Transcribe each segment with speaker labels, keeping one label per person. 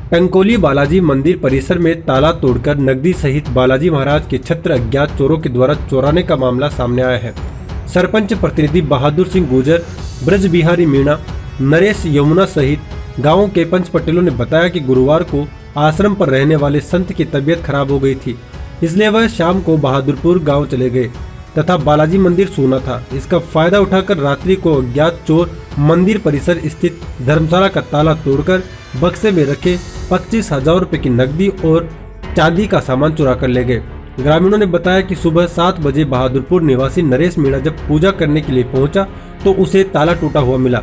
Speaker 1: टंकोली बालाजी मंदिर परिसर में ताला तोड़कर नकदी सहित बालाजी महाराज के छत्र अज्ञात चोरों के द्वारा चोराने का मामला सामने आया है। सरपंच प्रतिनिधि बहादुर सिंह गुर्जर, ब्रज बिहारी मीणा, नरेश यमुना सहित गांव के पंच पटेलों ने बताया कि गुरुवार को आश्रम पर रहने वाले संत की तबीयत खराब हो गई थी, इसलिए वह शाम को बहादुरपुर गांव चले गए तथा बालाजी मंदिर सूना था। इसका फायदा उठाकर रात्रि को अज्ञात चोर मंदिर परिसर स्थित धर्मशाला का ताला तोड़कर बक्से में रखे 25,000 रुपए की नकदी और चांदी का सामान चुरा कर ले गए। ग्रामीणों ने बताया कि सुबह 7 बजे बहादुरपुर निवासी नरेश मीणा जब पूजा करने के लिए पहुंचा तो उसे ताला टूटा हुआ मिला।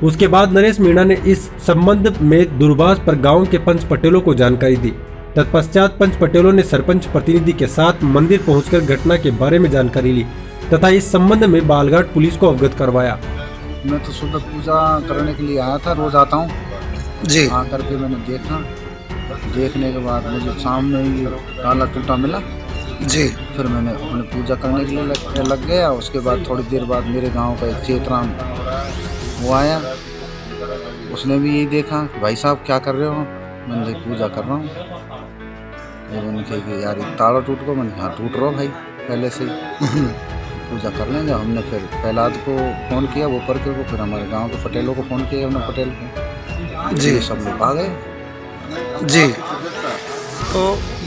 Speaker 1: उसके बाद नरेश मीणा ने इस संबंध में दूरभाष पर गांव के पंच पटेलों को जानकारी दी। तत्पश्चात पंच पटेलों ने सरपंच प्रतिनिधि के साथ मंदिर पहुंचकर घटना के बारे में जानकारी ली तथा इस संबंध में बालघाट पुलिस को अवगत करवाया।
Speaker 2: मैं तो सुबह पूजा करने के लिए आया था, रोज आता हूँ जी। आकर के मैंने देखा, देखने के बाद मुझे सामने ही ताला टूटा मिला जी। फिर मैंने अपने पूजा करने के लिए लग गया। उसके बाद थोड़ी देर बाद मेरे गांव का एक चेतराम वो आया, उसने भी यही देखा, भाई साहब क्या कर रहे हो? मैंने पूजा कर रहा हूँ। मैंने कहा कि यार ताला टूट को, मैंने हाँ टूट रहा भाई पहले से पूजा कर लेंगे। हमने फिर पहलाद को फ़ोन किया, वो पर के को, फिर हमारे गांव के पटेलों को फ़ोन किया, हमने पटेल को जी। सब लोग आ गए जी।
Speaker 3: तो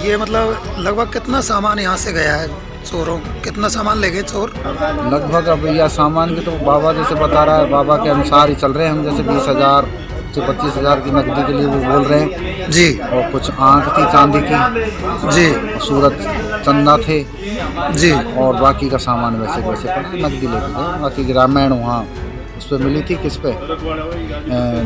Speaker 3: ये मतलब लगभग कितना सामान यहाँ से गया है चोरों? कितना सामान ले गए चोर
Speaker 2: लगभग? अब यह सामान की तो बाबा जैसे बता रहा है, बाबा के अनुसार ही चल रहे हैं हम। जैसे 20,000 से 25,000 की नकदी के लिए वो बोल रहे हैं
Speaker 3: जी।
Speaker 2: और कुछ आंख थी चांदी की जी, सूरत चंदा थे जी, और बाकी का सामान वैसे वैसे पड़ा, नकदी लेके गए। बाकी रामायण वहाँ उस पर मिली थी, किस पे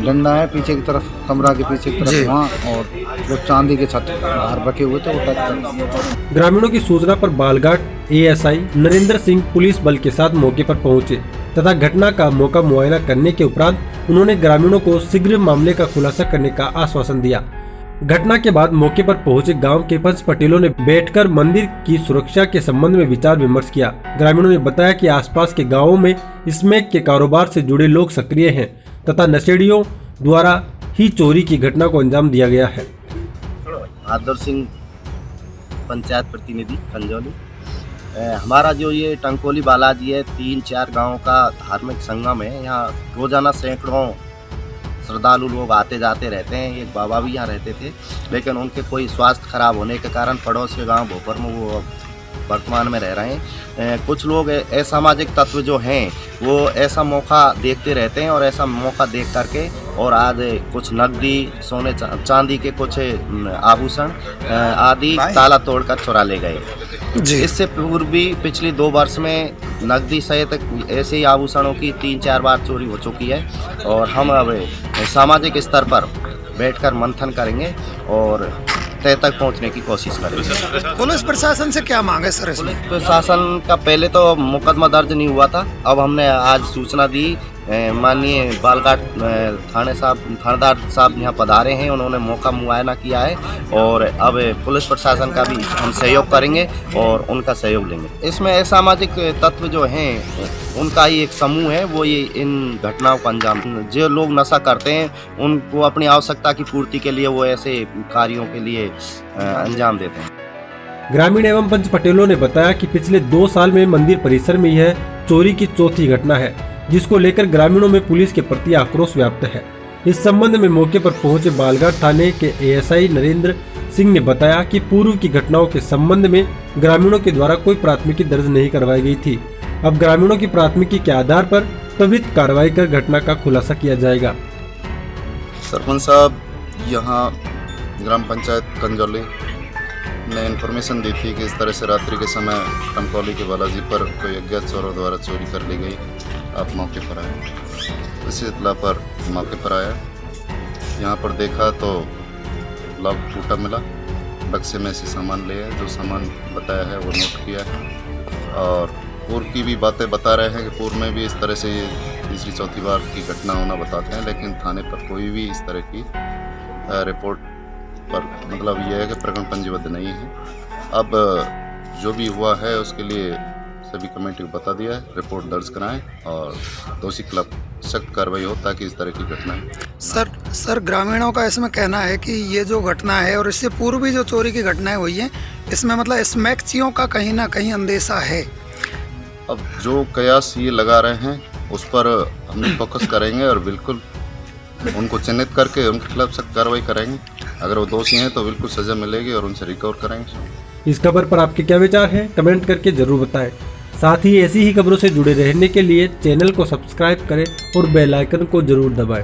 Speaker 2: डंडा है पीछे की तरफ, कमरा के पीछे की तरफ वहाँ, और वो चांदी के छत बाहर रखे हुए थे वो टच।
Speaker 1: ग्रामीणों की सूचना पर बालघाट एएसआई नरेंद्र सिंह पुलिस बल के साथ मौके पर पहुंचे तथा घटना का मौका मुआयना करने के उपरांत उन्होंने ग्रामीणों को शीघ्र मामले का खुलासा करने का आश्वासन दिया। घटना के बाद मौके पर पहुंचे गांव के पंच पटेलों ने बैठकर मंदिर की सुरक्षा के संबंध में विचार विमर्श किया। ग्रामीणों ने बताया कि आसपास के गांवों में स्मैक के कारोबार से जुड़े लोग सक्रिय हैं तथा नशेड़ियों द्वारा ही चोरी की घटना को अंजाम दिया गया है।
Speaker 4: बहादुर सिंह, पंचायत प्रतिनिधि कंजौली। हमारा जो ये टंकोली बालाजी है, 3-4 गाँव का धार्मिक संगम है। यहाँ रोजाना सैकड़ों श्रद्धालु लोग आते जाते रहते हैं। एक बाबा भी यहाँ रहते थे, लेकिन उनके कोई स्वास्थ्य खराब होने के कारण पड़ोस के गांव भोपर में वो वर्तमान में रह रहे हैं। कुछ लोग असामाजिक तत्व जो हैं वो ऐसा मौका देखते रहते हैं और ऐसा मौका देख करके और आज कुछ नकदी, सोने चांदी के कुछ आभूषण आदि ताला तोड़कर चुरा ले गए जी। इससे पूर्व भी पिछली 2 वर्ष में नकदी सहित ऐसे ही आभूषणों की 3-4 बार चोरी हो चुकी है और हम अब सामाजिक स्तर पर बैठकर मंथन करेंगे और तय तक पहुंचने की कोशिश करेंगे।
Speaker 3: पुलिस प्रशासन से क्या मांगे सर इसमें?
Speaker 4: प्रशासन का पहले तो मुकदमा दर्ज नहीं हुआ था, अब हमने आज सूचना दी। माननीय बालघाट थानेदार साहब यहाँ पधारे हैं, उन्होंने मौका मुआयना किया है और अब पुलिस प्रशासन का भी हम सहयोग करेंगे और उनका सहयोग लेंगे। इसमें असामाजिक तत्व जो हैं उनका ही एक समूह है, वो ये इन घटनाओं को अंजाम, जो लोग नशा करते हैं उनको अपनी आवश्यकता की पूर्ति के लिए वो ऐसे कार्यों के लिए अंजाम देते हैं।
Speaker 1: ग्रामीण एवं पंच पटेलों ने बताया कि पिछले 2 साल में मंदिर परिसर में यह चोरी की चौथी घटना है, जिसको लेकर ग्रामीणों में पुलिस के प्रति आक्रोश व्याप्त है। इस संबंध में मौके पर पहुंचे बालघाट थाने के एएसआई नरेंद्र सिंह ने बताया कि पूर्व की घटनाओं के संबंध में ग्रामीणों के द्वारा कोई प्राथमिकी दर्ज नहीं करवाई गई थी। अब ग्रामीणों की प्राथमिकी के आधार पर त्वरित कार्रवाई कर घटना का खुलासा किया जाएगा।
Speaker 5: सरपंच साहब, यहाँ ग्राम पंचायत कंजौली ने इन्फॉर्मेशन दी थी कि इस तरह से रात्रि के समय टंकोली के बालाजी पर कोई अज्ञात चोरों द्वारा चोरी कर ली गई। आप मौके पर आए, इसी इत्तला पर मौके पर आया, यहाँ पर देखा तो लॉक टूटा मिला, बक्से में से सामान लिया, जो सामान बताया है वो नोट किया है और पूर्व की भी बातें बता रहे हैं कि पूर्व में भी इस तरह से ये तीसरी चौथी बार की घटना होना बताते हैं, लेकिन थाने पर कोई भी इस तरह की रिपोर्ट पर मतलब ये है कि प्रकरण पंजीबद्ध नहीं है। अब जो भी हुआ है उसके लिए सभी कमेटी को बता दिया है, रिपोर्ट दर्ज कराएं और दोषी खिलाफ सख्त कार्रवाई हो ताकि इस तरह की घटनाएं।
Speaker 3: सर सर ग्रामीणों का इसमें कहना है कि ये जो घटना है और इससे पूर्व भी जो चोरी की घटनाएं हुई हैं इसमें मतलब स्मैकचियों का कहीं ना कहीं अंदेशा है।
Speaker 5: अब जो कयास ये लगा रहे हैं उस पर हम फोकस करेंगे और बिल्कुल उनको चिन्हित करके उनके खिलाफ सख्त कार्रवाई करेंगे। अगर वो दोषी हैं तो बिल्कुल सज़ा मिलेगी और उनसे रिकवर करेंगे।
Speaker 1: इस खबर पर आपके क्या विचार हैं कमेंट करके जरूर बताएं। साथ ही ऐसी ही खबरों से जुड़े रहने के लिए चैनल को सब्सक्राइब करें और बेल आइकन को जरूर दबाएं।